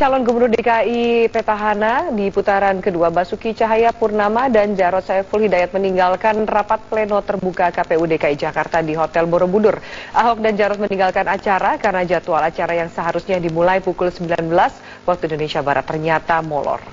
Calon Gubernur DKI petahana di putaran kedua Basuki Cahayapurnama dan Jarod Saiful Hidayat meninggalkan rapat pleno terbuka KPU DKI Jakarta di Hotel Borobudur. Ahok dan Jarod meninggalkan acara karena jadwal acara yang seharusnya dimulai pukul 19 waktu Indonesia Barat ternyata molor.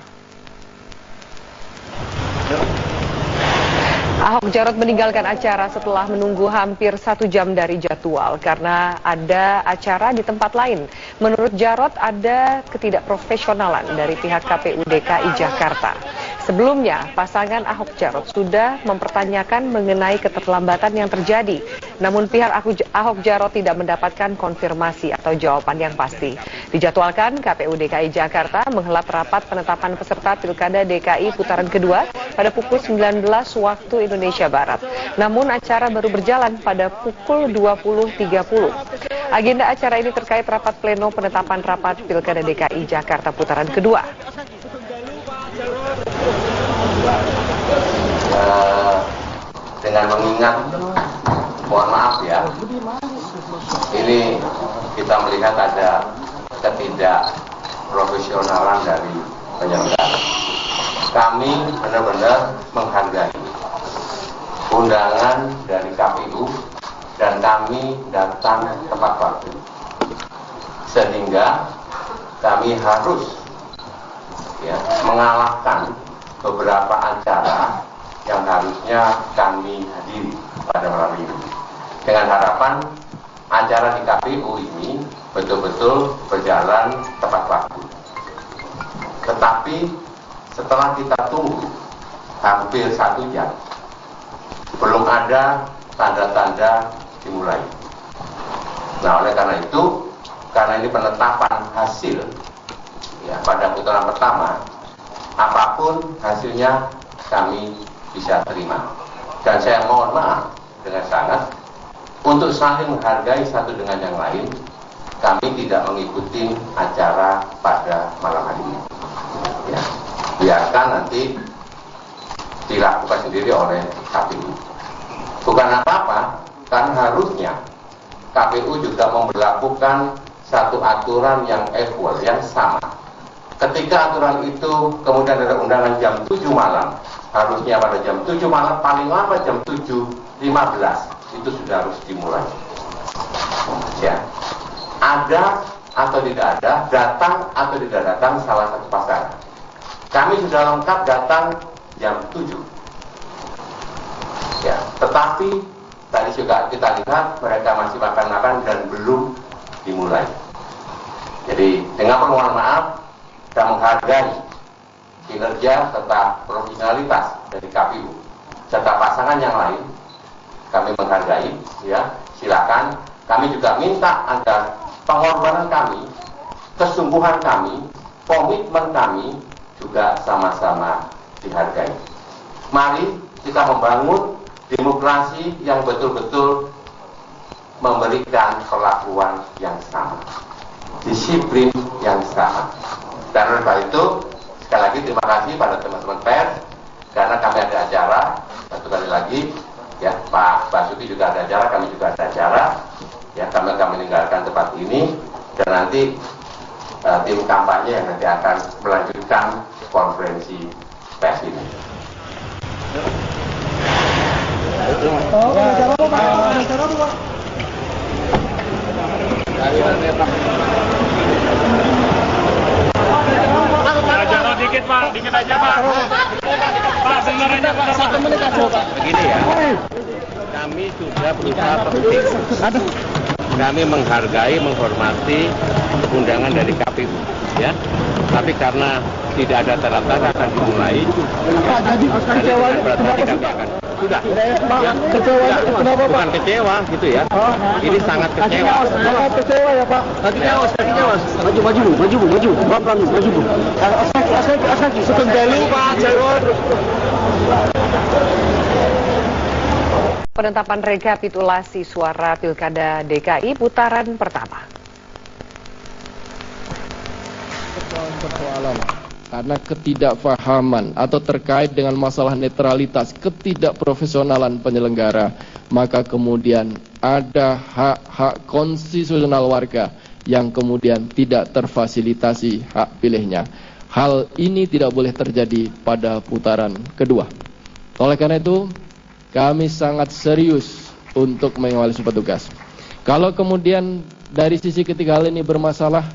Ahok Jarod meninggalkan acara setelah menunggu hampir 1 jam dari jadwal karena ada acara di tempat lain. Menurut Jarod ada ketidakprofesionalan dari pihak KPU DKI Jakarta. Sebelumnya, pasangan Ahok Jarod sudah mempertanyakan mengenai keterlambatan yang terjadi. Namun pihak Ahok Jarod tidak mendapatkan konfirmasi atau jawaban yang pasti. Dijadwalkan KPU DKI Jakarta menghelat rapat penetapan peserta Pilkada DKI putaran kedua pada pukul 19 waktu Indonesia Barat. Namun acara baru berjalan pada pukul 20.30. Agenda acara ini terkait rapat pleno penetapan rapat Pilkada DKI Jakarta putaran kedua. Dengan mengingat, mohon maaf ya, ini kita melihat ada ketidakprofesionalan dari penyelenggara. Kami benar-benar menghargai undangan dari KPU dan kami datang tepat waktu, sehingga kami harus mengalahkan beberapa acara yang harusnya kami hadiri pada malam ini, dengan harapan acara di KPU ini betul-betul berjalan tepat waktu. Tetapi setelah kita tunggu hampir 1 jam, belum ada tanda-tanda dimulai. Nah, oleh karena itu, karena ini penetapan hasil pada putaran pertama, apapun hasilnya kami bisa terima. Dan saya mohon maaf dengan sangat, untuk saling menghargai satu dengan yang lain, kami tidak mengikuti acara pada malam hari ini. Biarkan nanti dilakukan sendiri oleh KPU. Bukan apa-apa, kan harusnya KPU juga memberlakukan satu aturan yang equal, yang sama. Ketika aturan itu kemudian ada undangan jam 7 malam, harusnya pada jam 7 malam, paling lambat jam 7.15 itu sudah harus dimulai. Ya, ada atau tidak ada, datang atau tidak datang salah satu pasangan. Kami sudah lengkap datang jam 7. Ya, tetapi tadi juga kita lihat mereka masih makan-makan dan belum dimulai. Jadi dengan permohonan maaf, kita menghargai kinerja serta profesionalitas dari KPU serta pasangan yang lain. Kami menghargai, ya, silakan. Kami juga minta agar pengorbanan kami, kesungguhan kami, komitmen kami juga sama-sama dihargai. Mari kita membangun demokrasi yang betul-betul memberikan perlakuan yang sama, disiplin yang sama. Dan oleh karena itu, sekali lagi terima kasih pada teman-teman pers, karena kami ada acara, satu kali lagi, ya, Pak Basuki juga ada acara, kami juga ada acara, ya, kami akan meninggalkan tempat ini, dan nanti tim kampanye yang nanti akan melanjutkan konferensi pers ini. Acara dikit Pak, dikit aja Pak. Pak, sebenarnya Pak, 1 menit aja Pak. Begini ya, kami sudah berusaha penting. Kami menghargai, menghormati undangan dari KPU, ya. Tapi karena tidak ada tanda-tanda akan dimulai, berarti kami akan sudah. Ya, kecewa, kenapa Pak? Bukan kecewa, gitu ya. Ini sangat kecewa. Sangat kecewa ya Pak. Kakinya awas. Maju. Bapak maju. Asaki, sekendali Pak Jarod. Penetapan rekapitulasi suara Pilkada DKI putaran pertama. Persoalan karena ketidakfahaman atau terkait dengan masalah netralitas, ketidakprofesionalan penyelenggara, maka kemudian ada hak-hak konstitusional warga yang kemudian tidak terfasilitasi hak pilihnya. Hal ini tidak boleh terjadi pada putaran kedua. Oleh karena itu, kami sangat serius untuk mengawasi petugas. Kalau kemudian dari sisi ketiga hal ini bermasalah,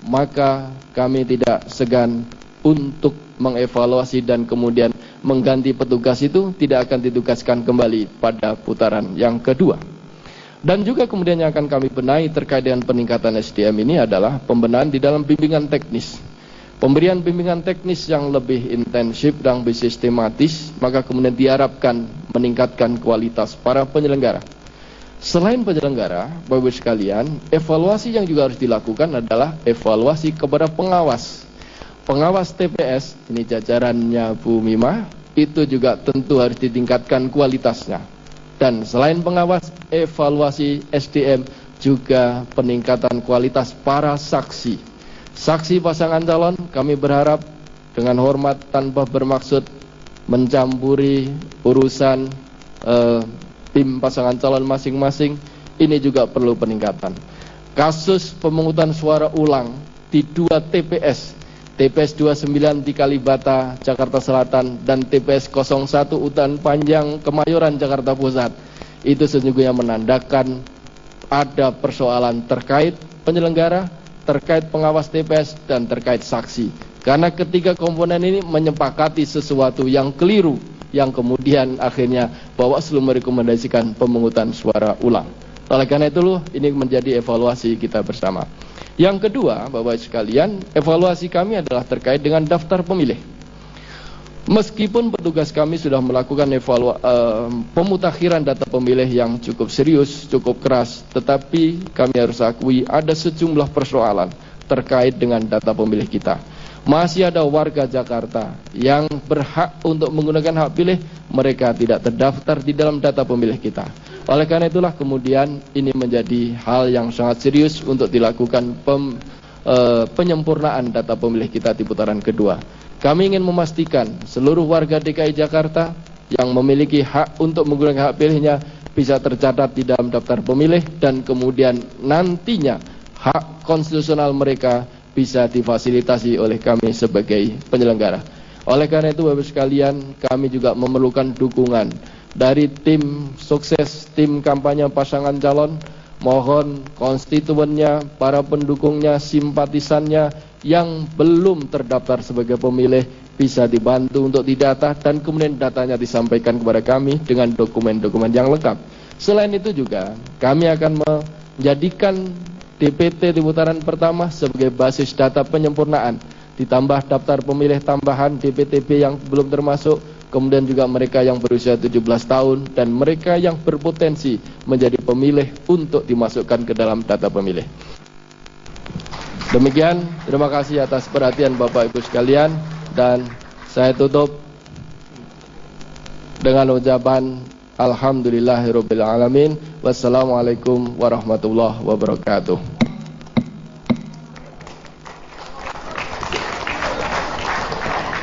maka kami tidak segan untuk mengevaluasi dan kemudian mengganti petugas itu tidak akan ditugaskan kembali pada putaran yang kedua. Dan juga kemudian yang akan kami benahi terkait dengan peningkatan SDM ini adalah pembenahan di dalam bimbingan teknis. Pemberian bimbingan teknis yang lebih intensif dan lebih sistematis, maka kemudian diharapkan meningkatkan kualitas para penyelenggara. Selain penyelenggara, Bapak Ibu sekalian, evaluasi yang juga harus dilakukan adalah evaluasi kepada pengawas. Pengawas TPS, ini jajarannya Bu Mima, itu juga tentu harus ditingkatkan kualitasnya. Dan selain pengawas, evaluasi SDM juga peningkatan kualitas para saksi. Saksi pasangan calon, kami berharap dengan hormat tanpa bermaksud mencampuri urusan tim pasangan calon masing-masing, ini juga perlu peningkatan. Kasus pemungutan suara ulang di 2 TPS, TPS 29 di Kalibata, Jakarta Selatan, dan TPS 01 Udan Panjang, Kemayoran, Jakarta Pusat, itu sesungguhnya menandakan ada persoalan terkait penyelenggara, terkait pengawas TPS, dan terkait saksi. Karena ketiga komponen ini menyepakati sesuatu yang keliru, yang kemudian akhirnya Bawaslu merekomendasikan pemungutan suara ulang. Oleh karena itu, ini menjadi evaluasi kita bersama. Yang kedua, Bapak sekalian, evaluasi kami adalah terkait dengan daftar pemilih. Meskipun petugas kami sudah melakukan pemutakhiran data pemilih yang cukup serius, cukup keras, tetapi kami harus akui ada sejumlah persoalan terkait dengan data pemilih kita. Masih ada warga Jakarta yang berhak untuk menggunakan hak pilih, mereka tidak terdaftar di dalam data pemilih kita. Oleh karena itulah kemudian ini menjadi hal yang sangat serius untuk dilakukan penyempurnaan data pemilih kita di putaran kedua. Kami ingin memastikan seluruh warga DKI Jakarta yang memiliki hak untuk menggunakan hak pilihnya bisa tercatat di dalam daftar pemilih, dan kemudian nantinya hak konstitusional mereka bisa difasilitasi oleh kami sebagai penyelenggara. Oleh karena itu, Bapak sekalian, kami juga memerlukan dukungan dari tim sukses, tim kampanye pasangan calon. Mohon konstituennya, para pendukungnya, simpatisannya yang belum terdaftar sebagai pemilih bisa dibantu untuk didata, dan kemudian datanya disampaikan kepada kami dengan dokumen-dokumen yang lengkap. Selain itu juga kami akan menjadikan DPT di putaran pertama sebagai basis data penyempurnaan, ditambah daftar pemilih tambahan DPTB yang belum termasuk, kemudian juga mereka yang berusia 17 tahun dan mereka yang berpotensi menjadi pemilih untuk dimasukkan ke dalam data pemilih. Demikian, terima kasih atas perhatian Bapak Ibu sekalian, dan saya tutup dengan ucapan Alhamdulillahirabbil alamin. Wassalamualaikum warahmatullahi wabarakatuh.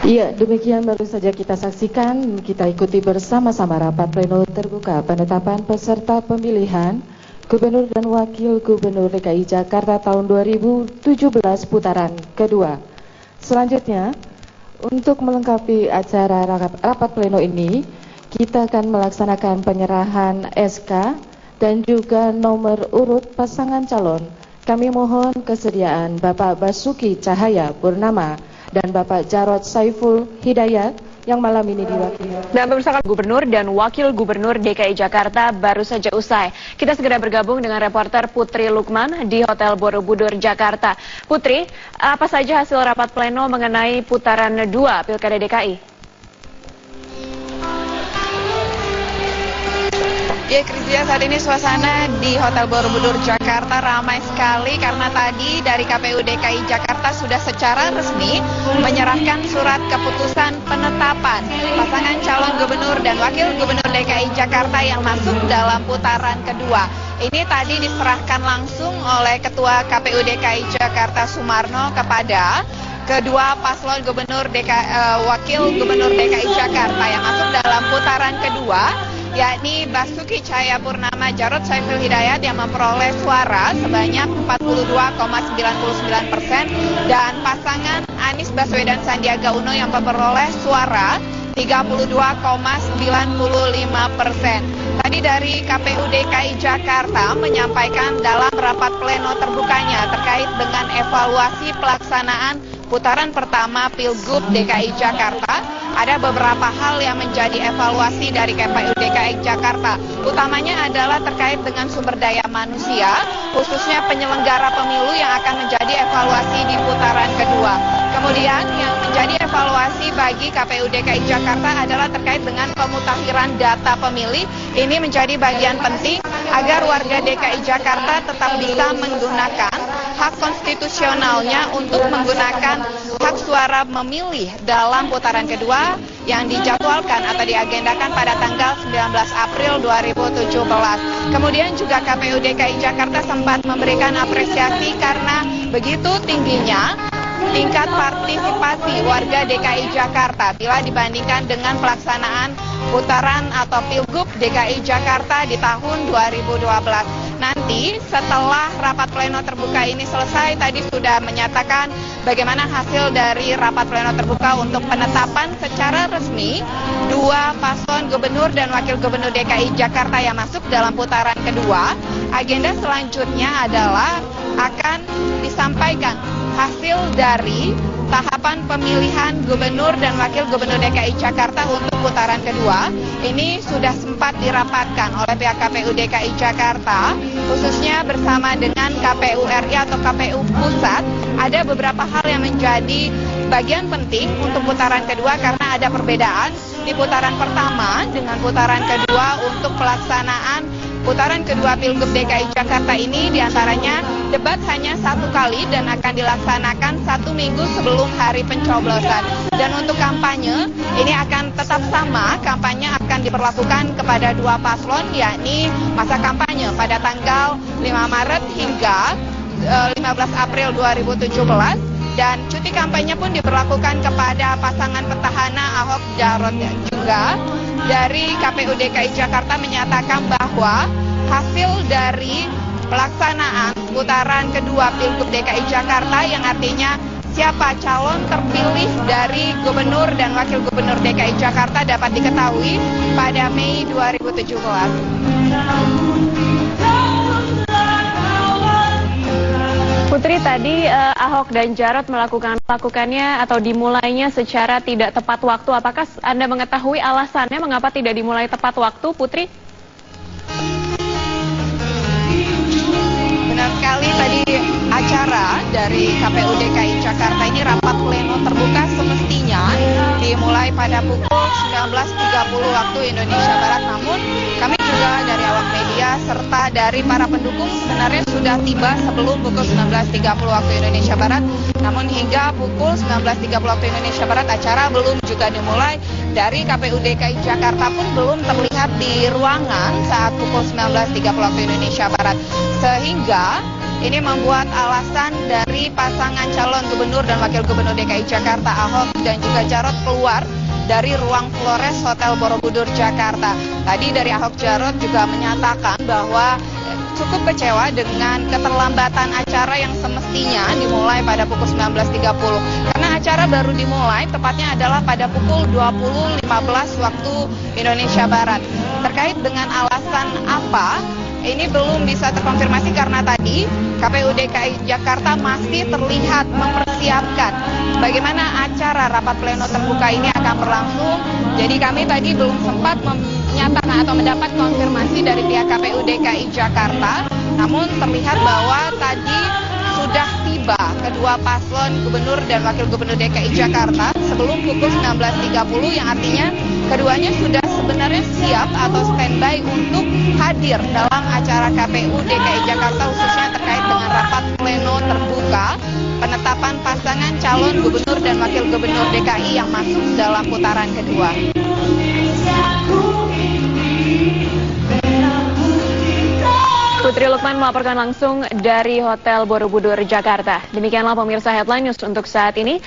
Iya, demikian baru saja kita saksikan, kita ikuti bersama-sama rapat pleno terbuka penetapan peserta pemilihan Gubernur dan Wakil Gubernur DKI Jakarta tahun 2017 putaran kedua. Selanjutnya, untuk melengkapi acara rapat pleno ini, kita akan melaksanakan penyerahan SK dan juga nomor urut pasangan calon. Kami mohon kesediaan Bapak Basuki Cahaya Purnama dan Bapak Jarod Saiful Hidayat yang malam ini diwakili. Dan pemirsa, Gubernur dan Wakil Gubernur DKI Jakarta baru saja usai. Kita segera bergabung dengan reporter Putri Lukman di Hotel Borobudur, Jakarta. Putri, apa saja hasil rapat pleno mengenai putaran 2 Pilkada DKI? Ya, Krisdia, saat ini suasana di Hotel Borobudur Jakarta ramai sekali karena tadi dari KPU DKI Jakarta sudah secara resmi menyerahkan surat keputusan penetapan pasangan calon gubernur dan wakil gubernur DKI Jakarta yang masuk dalam putaran kedua. Ini tadi diserahkan langsung oleh Ketua KPU DKI Jakarta Sumarno kepada kedua paslon gubernur wakil gubernur DKI Jakarta yang masuk dalam putaran kedua. yakni Basuki Cahayapurnama Jarod Saiful Hidayat yang memperoleh suara sebanyak 42,99% dan pasangan Anies Baswedan Sandiaga Uno yang memperoleh suara 32,95%. Tadi dari KPU DKI Jakarta menyampaikan dalam rapat pleno terbukanya terkait dengan evaluasi pelaksanaan putaran pertama Pilgub DKI Jakarta. Ada beberapa hal yang menjadi evaluasi dari KPU DKI Jakarta. Utamanya adalah terkait dengan sumber daya manusia, khususnya penyelenggara pemilu yang akan menjadi evaluasi di putaran kedua. Kemudian yang menjadi evaluasi bagi KPU DKI Jakarta adalah terkait dengan pemutakhiran data pemilih. Ini menjadi bagian penting agar warga DKI Jakarta tetap bisa menggunakan hak konstitusionalnya untuk menggunakan hak suara memilih dalam putaran kedua yang dijadwalkan atau diagendakan pada tanggal 19 April 2017. Kemudian juga KPU DKI Jakarta sempat memberikan apresiasi karena begitu tingginya tingkat partisipasi warga DKI Jakarta bila dibandingkan dengan pelaksanaan putaran atau Pilgub DKI Jakarta di tahun 2012. Nanti setelah rapat pleno terbuka ini selesai, tadi sudah menyatakan bagaimana hasil dari rapat pleno terbuka untuk penetapan secara resmi dua paslon gubernur dan wakil gubernur DKI Jakarta yang masuk dalam putaran kedua. Agenda selanjutnya adalah akan disampaikan hasil dari tahapan pemilihan gubernur dan wakil gubernur DKI Jakarta untuk putaran kedua. Ini sudah sempat dirapatkan oleh pihak KPU DKI Jakarta, khususnya bersama dengan KPU RI atau KPU Pusat. Ada beberapa hal yang menjadi bagian penting untuk putaran kedua karena ada perbedaan di putaran pertama dengan putaran kedua untuk pelaksanaan putaran kedua Pilgub DKI Jakarta ini diantaranya debat hanya satu kali dan akan dilaksanakan 1 minggu sebelum hari pencoblosan. Dan untuk kampanye ini akan tetap sama, kampanye akan diperlakukan kepada dua paslon, yakni masa kampanye pada tanggal 5 Maret hingga 15 April 2017. Dan cuti kampanye pun diberlakukan kepada pasangan petahana Ahok Jarot. Juga dari KPU DKI Jakarta menyatakan bahwa hasil dari pelaksanaan putaran kedua Pilgub DKI Jakarta yang artinya siapa calon terpilih dari gubernur dan wakil gubernur DKI Jakarta dapat diketahui pada Mei 2017. Putri, tadi Ahok dan Jarot melakukannya atau dimulainya secara tidak tepat waktu. Apakah Anda mengetahui alasannya mengapa tidak dimulai tepat waktu, Putri? Benar sekali, tadi acara dari KPU DKI Jakarta ini rapat pleno terbuka semestinya dimulai pada pukul 19.30 waktu Indonesia Barat. Namun kami juga dari awak media serta dari para pendukung sebenarnya sudah tiba sebelum pukul 19.30 waktu Indonesia Barat. Namun hingga pukul 19.30 waktu Indonesia Barat acara belum juga dimulai. Dari KPU DKI Jakarta pun belum terlihat di ruangan saat pukul 19.30 waktu Indonesia Barat. Sehingga ini membuat alasan dari pasangan calon gubernur dan wakil gubernur DKI Jakarta Ahok dan juga Jarot keluar dari ruang Flores Hotel Borobudur Jakarta. Tadi dari Ahok Jarot juga menyatakan bahwa cukup kecewa dengan keterlambatan acara yang semestinya dimulai pada pukul 19.30. Karena acara baru dimulai tepatnya adalah pada pukul 20.15 waktu Indonesia Barat. Terkait dengan alasan apa, ini belum bisa terkonfirmasi karena tadi KPU DKI Jakarta masih terlihat mempersiapkan bagaimana acara rapat pleno terbuka ini akan berlangsung. Jadi kami tadi belum sempat menyatakan atau mendapat konfirmasi dari pihak KPU DKI Jakarta. Namun terlihat bahwa tadi sudah tiba kedua paslon gubernur dan wakil gubernur DKI Jakarta sebelum pukul 19.30 yang artinya keduanya sudah sebenarnya siap atau standby untuk hadir dalam acara KPU DKI Jakarta khususnya terkait dengan rapat pleno terbuka penetapan pasangan calon gubernur dan wakil gubernur DKI yang masuk dalam putaran kedua. Putri Lukman melaporkan langsung dari Hotel Borobudur, Jakarta. Demikianlah pemirsa Headline News untuk saat ini.